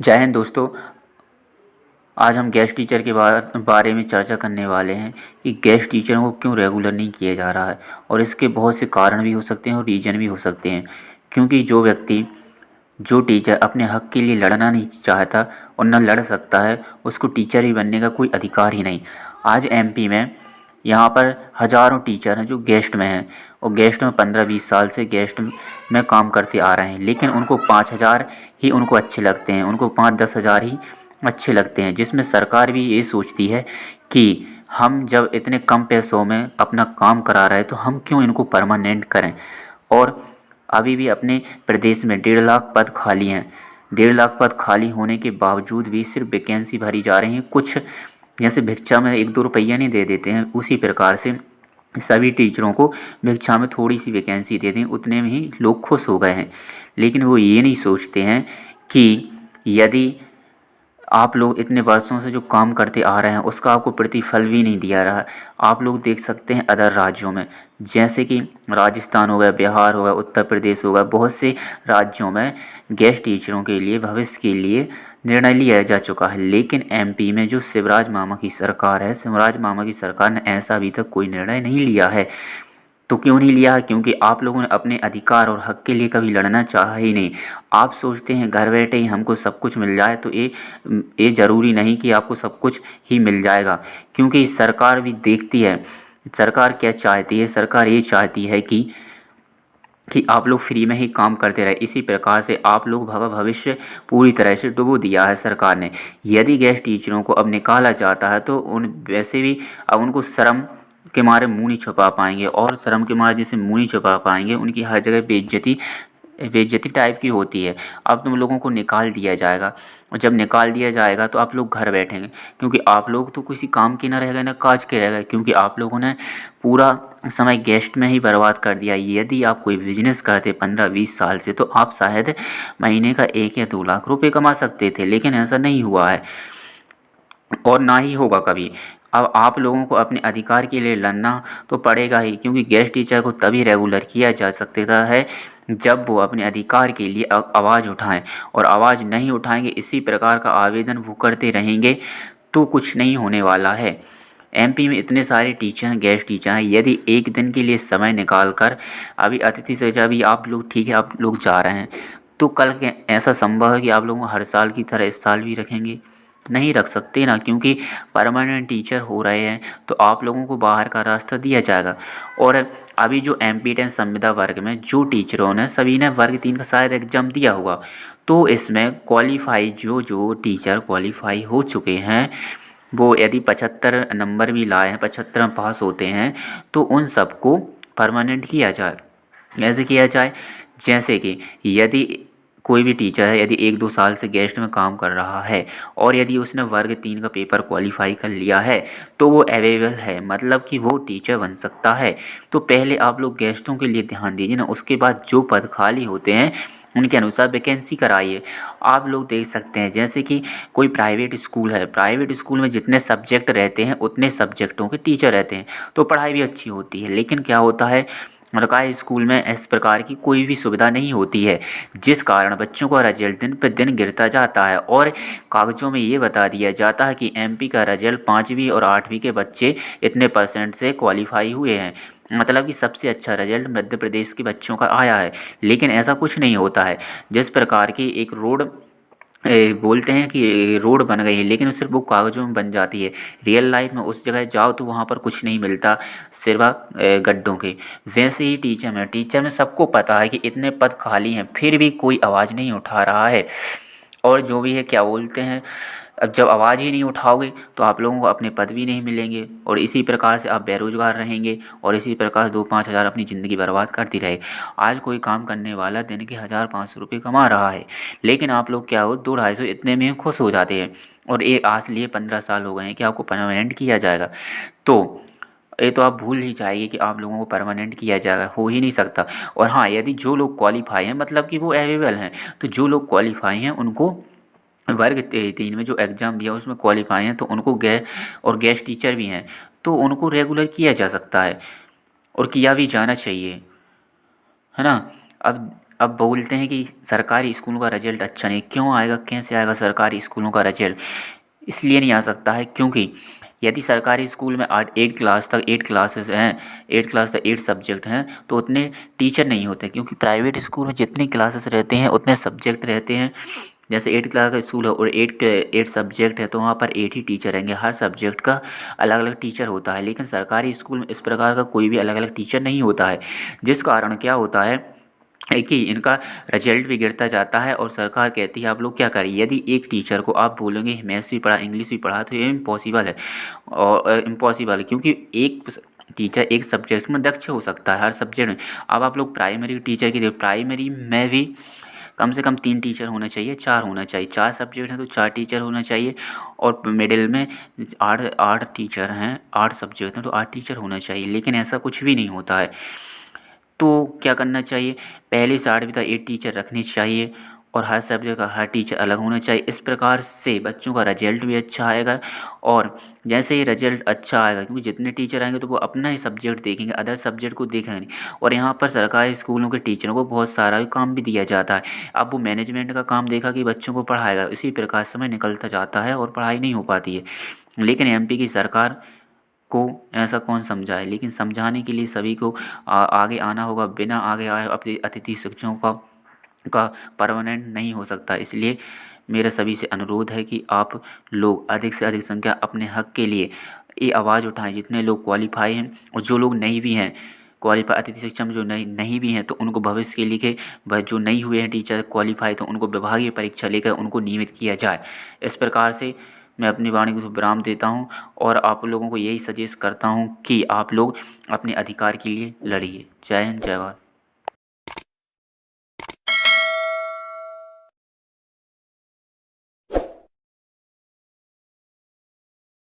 जय हिंद दोस्तों। आज हम गेस्ट टीचर के बारे में चर्चा करने वाले हैं कि गेस्ट टीचरों को क्यों रेगुलर नहीं किया जा रहा है। और इसके बहुत से कारण भी हो सकते हैं और रीज़न भी हो सकते हैं। क्योंकि जो टीचर अपने हक़ के लिए लड़ना नहीं चाहता और न लड़ सकता है, उसको टीचर ही बनने का कोई अधिकार ही नहीं। आज एमपी में यहाँ पर हज़ारों टीचर हैं जो गेस्ट में हैं और गेस्ट में 15-20 साल से गेस्ट में काम करते आ रहे हैं, लेकिन उनको 5,000 ही उनको अच्छे लगते हैं, उनको 5-10 हज़ार ही अच्छे लगते हैं। जिसमें सरकार भी ये सोचती है कि हम जब इतने कम पैसों में अपना काम करा रहे हैं तो हम क्यों इनको परमानेंट करें। और अभी भी अपने प्रदेश में 1.5 लाख पद खाली हैं। 1.5 लाख पद खाली होने के बावजूद भी सिर्फ वैकेंसी भरी जा रही हैं। कुछ जैसे भिक्षा में 1-2 रुपया नहीं दे देते हैं, उसी प्रकार से सभी टीचरों को भिक्षा में थोड़ी सी वैकेंसी दे दें, उतने में ही लोग खुश हो गए हैं। लेकिन वो ये नहीं सोचते हैं कि यदि आप लोग इतने वर्षों से जो काम करते आ रहे हैं उसका आपको प्रतिफल भी नहीं दिया रहा। आप लोग देख सकते हैं अदर राज्यों में, जैसे कि राजस्थान हो गया, बिहार हो गया, उत्तर प्रदेश हो गया, बहुत से राज्यों में गेस्ट टीचरों के लिए भविष्य के लिए निर्णय लिया जा चुका है। लेकिन एमपी में जो शिवराज मामा की सरकार है, शिवराज मामा की सरकार ने ऐसा अभी तक कोई निर्णय नहीं लिया है। तो क्यों नहीं लिया है? क्योंकि आप लोगों ने अपने अधिकार और हक़ के लिए कभी लड़ना चाहा ही नहीं। आप सोचते हैं घर बैठे ही हमको सब कुछ मिल जाए, तो ये ज़रूरी नहीं कि आपको सब कुछ ही मिल जाएगा। क्योंकि सरकार भी देखती है, सरकार क्या चाहती है, सरकार ये चाहती है कि आप लोग फ्री में ही काम करते रहे। इसी प्रकार से आप लोग भविष्य पूरी तरह से डुबो दिया है सरकार ने। यदि गेस्ट टीचरों को अब निकाला जाता है तो वैसे भी अब उनको शर्म के मारे मुंह नहीं छुपा पाएंगे, और शर्म के मारे जैसे मुंह नहीं छुपा पाएंगे, उनकी हर जगह बेइज्जती टाइप की होती है। अब तुम लोगों को निकाल दिया जाएगा, और जब निकाल दिया जाएगा तो आप लोग घर बैठेंगे, क्योंकि आप लोग तो किसी काम के ना रह गए ना काज के रह गए, क्योंकि आप लोगों ने पूरा समय गेस्ट में ही बर्बाद कर दिया। यदि आप कोई बिजनेस करते 15-20 साल से तो आप शायद महीने का 1 या 2 लाख रुपए कमा सकते थे, लेकिन ऐसा नहीं हुआ है और ना ही होगा कभी। अब आप लोगों को अपने अधिकार के लिए लड़ना तो पड़ेगा ही, क्योंकि गेस्ट टीचर को तभी रेगुलर किया जा सकता है जब वो अपने अधिकार के लिए आवाज़ उठाएं। और आवाज़ नहीं उठाएंगे, इसी प्रकार का आवेदन वो करते रहेंगे तो कुछ नहीं होने वाला है। एमपी में इतने सारे टीचर हैं, गेस्ट टीचर हैं, यदि एक दिन के लिए समय निकाल कर अभी अतिथि से जब भी आप लोग ठीक है आप लोग जा रहे हैं, तो कल के ऐसा संभव है कि आप लोगों को हर साल की तरह इस साल भी रखेंगे? नहीं रख सकते ना, क्योंकि परमानेंट टीचर हो रहे हैं तो आप लोगों को बाहर का रास्ता दिया जाएगा। और अभी जो एमपी 10 संविदा वर्ग में जो टीचरों ने सभी ने वर्ग 3 का शायद एग्जाम दिया होगा, तो इसमें क्वालिफाई जो टीचर क्वालिफाई हो चुके हैं, वो यदि 75 नंबर भी लाए हैं, 75 में पास होते हैं, तो उन सबको परमानेंट किया जाए। कैसे किया जाए? जैसे कि यदि कोई भी टीचर है, यदि 1-2 साल से गेस्ट में काम कर रहा है और यदि उसने वर्ग 3 का पेपर क्वालिफाई कर लिया है तो वो अवेलेबल है, मतलब कि वो टीचर बन सकता है। तो पहले आप लोग गेस्टों के लिए ध्यान दीजिए ना, उसके बाद जो पद खाली होते हैं उनके अनुसार वैकेंसी कराइए। आप लोग देख सकते हैं जैसे कि कोई प्राइवेट स्कूल है, प्राइवेट स्कूल में जितने सब्जेक्ट रहते हैं उतने सब्जेक्टों के टीचर रहते हैं, तो पढ़ाई भी अच्छी होती है। लेकिन क्या होता है, सरकारी स्कूल में इस प्रकार की कोई भी सुविधा नहीं होती है, जिस कारण बच्चों का रिजल्ट दिन पर दिन गिरता जाता है और कागज़ों में ये बता दिया जाता है कि एमपी का रिजल्ट 5वीं और 8वीं के बच्चे इतने % से क्वालिफाई हुए हैं, मतलब कि सबसे अच्छा रिजल्ट मध्य प्रदेश के बच्चों का आया है। लेकिन ऐसा कुछ नहीं होता है। जिस प्रकार की एक रोड बोलते हैं कि रोड बन गई है, लेकिन वो सिर्फ वो कागज़ों में बन जाती है। रियल लाइफ में उस जगह जाओ तो वहाँ पर कुछ नहीं मिलता सिवाय गड्ढों के। वैसे ही टीचर में सबको पता है कि इतने पद खाली हैं, फिर भी कोई आवाज़ नहीं उठा रहा है। और जो भी है क्या बोलते हैं, अब जब आवाज़ ही नहीं उठाओगे तो आप लोगों को अपने पद भी नहीं मिलेंगे, और इसी प्रकार से आप बेरोज़गार रहेंगे, और इसी प्रकार 2-5 हज़ार अपनी ज़िंदगी बर्बाद करती रहे। आज कोई काम करने वाला दिन के 1,000-500 रुपये कमा रहा है, लेकिन आप लोग क्या हो 200-250 इतने में खुश हो जाते हैं। और एक आज लिए 15 साल हो गए हैं कि आपको परमानेंट किया जाएगा, तो ये तो आप भूल ही जाइए कि आप लोगों को परमानेंट किया जाएगा, हो ही नहीं सकता। और हाँ, यदि जो लोग क्वालिफाई हैं, मतलब कि वो अवेलेबल हैं, तो जो लोग क्वालिफाई हैं उनको वर्ग 3 में जो एग्ज़ाम दिया उसमें क्वालिफाई हैं, तो उनको और गेस्ट टीचर भी हैं तो उनको रेगुलर किया जा सकता है और किया भी जाना चाहिए, है ना। अब अब बोलते हैं कि सरकारी स्कूलों का रिजल्ट अच्छा नहीं, क्यों आएगा, कैसे आएगा सरकारी स्कूलों का रिजल्ट? इसलिए नहीं आ सकता है क्योंकि यदि सरकारी स्कूल में 8 क्लासेस हैं, 8 सब्जेक्ट हैं, तो उतने टीचर नहीं होते, क्योंकि प्राइवेट स्कूल में जितनी क्लासेस रहते हैं उतने सब्जेक्ट रहते हैं। जैसे 8 क्लास का स्कूल है और 8 सब्जेक्ट है, तो वहाँ पर 8 ही टीचर रहेंगे, हर सब्जेक्ट का अलग अलग टीचर होता है। लेकिन सरकारी स्कूल में इस प्रकार का कोई भी अलग अलग टीचर नहीं होता है, जिस कारण क्या होता है कि इनका रिजल्ट भी गिरता जाता है। और सरकार कहती है आप लोग क्या करिए, यदि एक टीचर को आप बोलोगे मैथ्स भी पढ़ा, इंग्लिश भी पढ़ा, तो ये इम्पॉसिबल है। और इम्पॉसिबल है क्योंकि एक टीचर एक सब्जेक्ट में दक्ष हो सकता है, हर सब्जेक्ट में। अब आप लोग प्राइमरी टीचर की देखो, प्राइमरी में भी कम से कम 3 टीचर होना चाहिए, 4 होना चाहिए, 4 सब्जेक्ट हैं तो 4 टीचर होना चाहिए। और मिडिल में 8 टीचर हैं, 8 सब्जेक्ट हैं तो 8 टीचर होना चाहिए, लेकिन ऐसा कुछ भी नहीं होता है। तो क्या करना चाहिए, पहले से 8वीं तक 8 टीचर रखने चाहिए और हर सब्जेक्ट का हर टीचर अलग होना चाहिए। इस प्रकार से बच्चों का रिजल्ट भी अच्छा आएगा। और जैसे ही रिजल्ट अच्छा आएगा, क्योंकि जितने टीचर आएंगे तो वो अपना ही सब्जेक्ट देखेंगे, अदर सब्जेक्ट को देखेंगे नहीं। और यहाँ पर सरकारी स्कूलों के टीचरों को बहुत सारा भी काम भी दिया जाता है। अब वो मैनेजमेंट का काम देखा कि बच्चों को पढ़ाएगा, इसी प्रकार समय निकलता जाता है और पढ़ाई नहीं हो पाती है। लेकिन एमपी की सरकार को ऐसा कौन समझाए, लेकिन समझाने के लिए सभी को आगे आना होगा। बिना आगे आए अपने अतिथि शिक्षकों का परमानेंट नहीं हो सकता। इसलिए मेरा सभी से अनुरोध है कि आप लोग अधिक से अधिक संख्या अपने हक के लिए ये आवाज़ उठाएं। जितने लोग क्वालिफाई हैं और जो लोग नहीं भी हैं क्वालिफाई, अतिथि शिक्षा में जो नहीं भी हैं, तो उनको भविष्य के लिए जो नहीं हुए हैं टीचर क्वालिफाई, तो उनको विभागीय परीक्षा लेकर उनको नियमित किया जाए। इस प्रकार से मैं अपनी वाणी को विराम देता हूँ और आप लोगों को यही सजेस्ट करता हूँ कि आप लोग अपने अधिकार के लिए लड़िए। जय हिंद, जय भारत।